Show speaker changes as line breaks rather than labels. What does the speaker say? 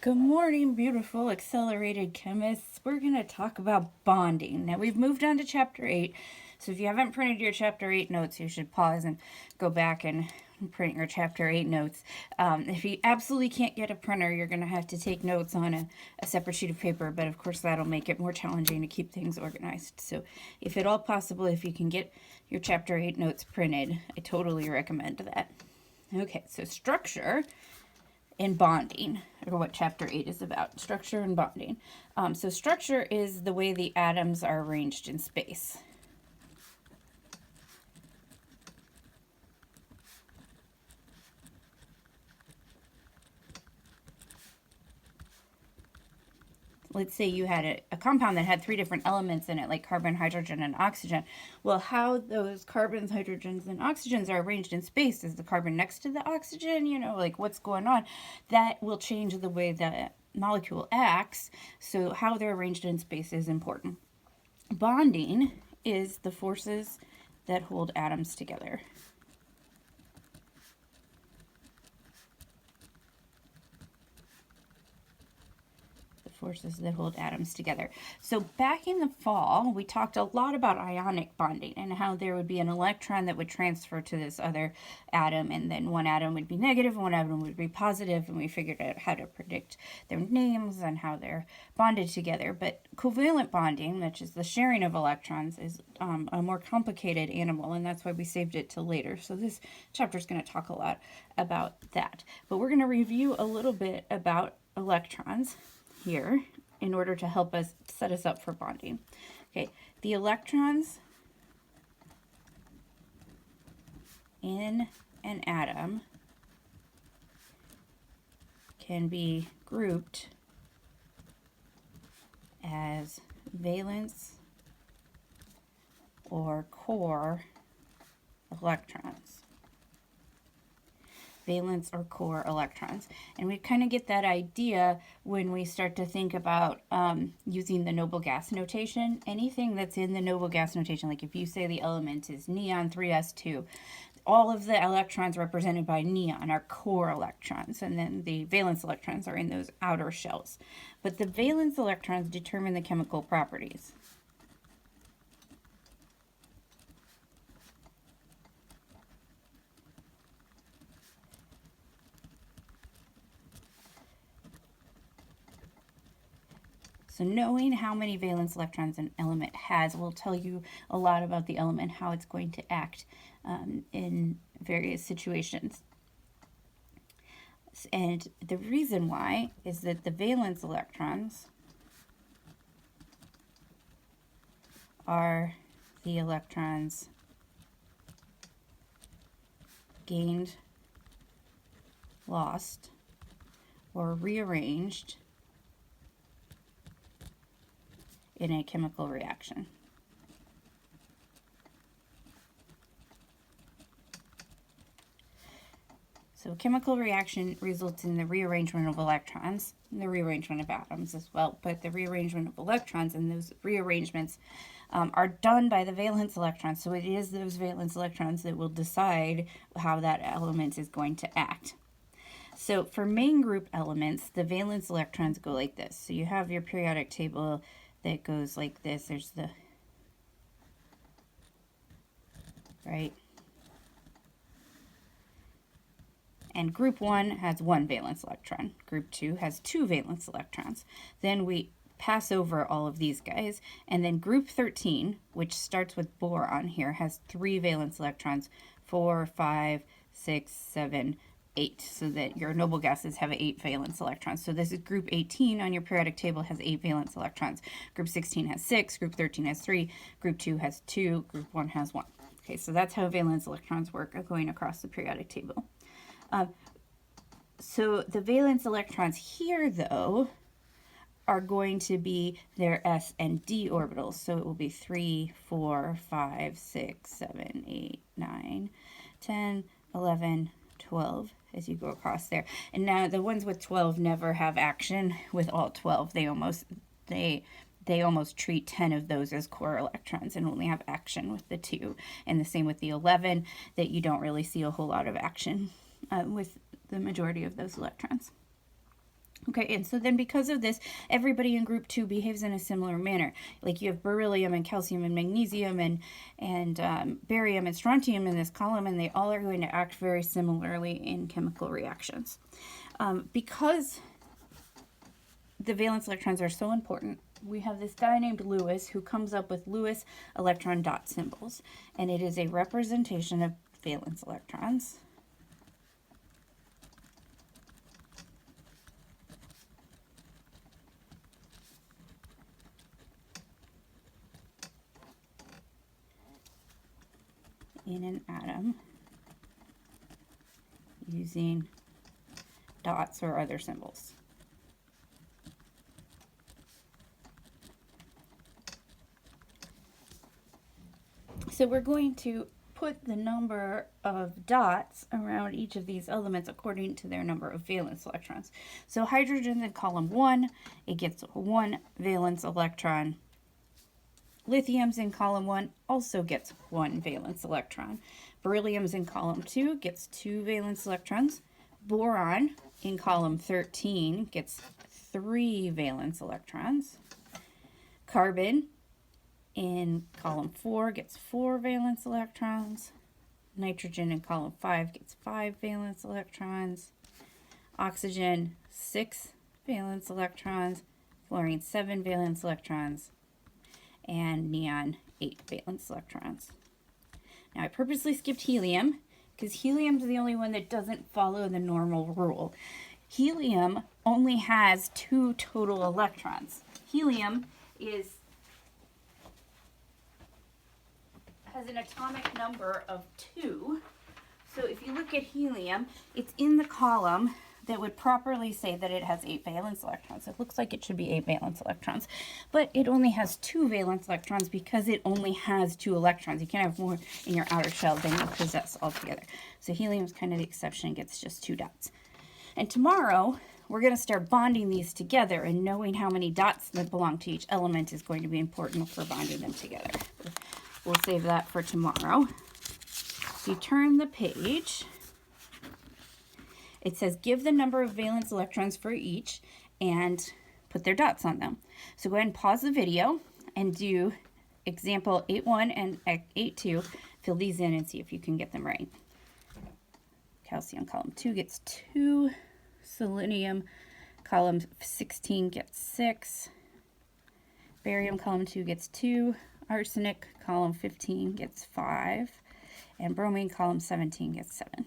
Good morning, beautiful accelerated chemists. We're going to talk about bonding. Now, we've moved on to chapter 8. So, if you haven't printed your chapter 8 notes, you should pause and go back and print your chapter 8 notes. If you absolutely can't get a printer, you're going to have to take notes on a separate sheet of paper. But of course, that'll make it more challenging to keep things organized. So, if at all possible, if you can get your chapter 8 notes printed, I totally recommend that. Okay, so structure and bonding, or what chapter 8 is about, structure and bonding. So structure is the way the atoms are arranged in space. Let's say you had a compound that had 3 different elements in it, like carbon, hydrogen, and oxygen. Well, how those carbons, hydrogens, and oxygens are arranged in space, is the carbon next to the oxygen, like what's going on, that will change the way the molecule acts. So how they're arranged in space is important. Bonding is the forces that hold atoms together. Forces that hold atoms together. So back in the fall, we talked a lot about ionic bonding and how there would be an electron that would transfer to this other atom, and then one atom would be negative and one atom would be positive, and we figured out how to predict their names and how they're bonded together. But covalent bonding, which is the sharing of electrons, is a more complicated animal, and that's why we saved it till later. So this chapter is going to talk a lot about that. But we're going to review a little bit about electrons here in order to help us set us up for bonding. Okay, the electrons in an atom can be grouped as valence or core electrons. Valence or core electrons. And we kind of get that idea when we start to think about using the noble gas notation. Anything that's in the noble gas notation, like if you say the element is neon 3s2, all of the electrons represented by neon are core electrons, and then the valence electrons are in those outer shells. But the valence electrons determine the chemical properties. So knowing how many valence electrons an element has will tell you a lot about the element, how it's going to act in various situations. And the reason why is that the valence electrons are the electrons gained, lost, or rearranged in a chemical reaction. So a chemical reaction results in the rearrangement of electrons, and the rearrangement of atoms as well, but the rearrangement of electrons, and those rearrangements are done by the valence electrons. So it is those valence electrons that will decide how that element is going to act. So for main group elements, the valence electrons go like this. So you have your periodic table that goes like this. There's the, right? And group 1 has 1 valence electron. Group 2 has 2 valence electrons. Then we pass over all of these guys, and then group 13, which starts with boron here, has 3 valence electrons, 4, 5, 6, 7, 8, so that your noble gases have 8 valence electrons. So this is group 18 on your periodic table, has 8 valence electrons. Group 16 has 6, group 13 has 3, group 2 has 2, group 1 has 1. Okay, so that's how valence electrons work going across the periodic table. So the valence electrons here, though, are going to be their s and d orbitals. So it will be 3, 4, 5, 6, 7, 8, 9, 10, 11, 12 as you go across there. And now the ones with 12 never have action with all 12. They almost treat 10 of those as core electrons and only have action with the 2. And the same with the 11, that you don't really see a whole lot of action with the majority of those electrons. Okay. Okay, and so then because of this, everybody in group 2 behaves in a similar manner. Like you have beryllium and calcium and magnesium and barium and strontium in this column, and they all are going to act very similarly in chemical reactions. Because the valence electrons are so important, we have this guy named Lewis who comes up with Lewis electron dot symbols, and it is a representation of valence electrons. In an atom using dots or other symbols. So we're going to put the number of dots around each of these elements according to their number of valence electrons. So hydrogen in column 1, it gets 1 valence electron. Lithium's in column 1 also gets 1 valence electron. Beryllium's in column 2 gets 2 valence electrons. Boron in column 13 gets 3 valence electrons. Carbon in column 4 gets 4 valence electrons. Nitrogen in column 5 gets 5 valence electrons. Oxygen, 6 valence electrons. Fluorine, 7 valence electrons. And neon, 8 valence electrons. Now I purposely skipped helium because helium is the only one that doesn't follow the normal rule. Helium only has 2 total electrons. Helium has an atomic number of 2. So if you look at helium, it's in the column that would properly say that it has 8 valence electrons. It looks like it should be 8 valence electrons, but it only has 2 valence electrons because it only has 2 electrons. You can't have more in your outer shell than you possess altogether. So helium is kind of the exception, gets just 2 dots. And tomorrow, we're going to start bonding these together, and knowing how many dots that belong to each element is going to be important for bonding them together. We'll save that for tomorrow. If you turn the page, it says give the number of valence electrons for each and put their dots on them. So go ahead and pause the video and do example 8.1 and 8.2. Fill these in and see if you can get them right. Calcium column 2 gets 2. Selenium column 16 gets 6. Barium column 2 gets 2. Arsenic column 15 gets 5. And bromine column 17 gets 7.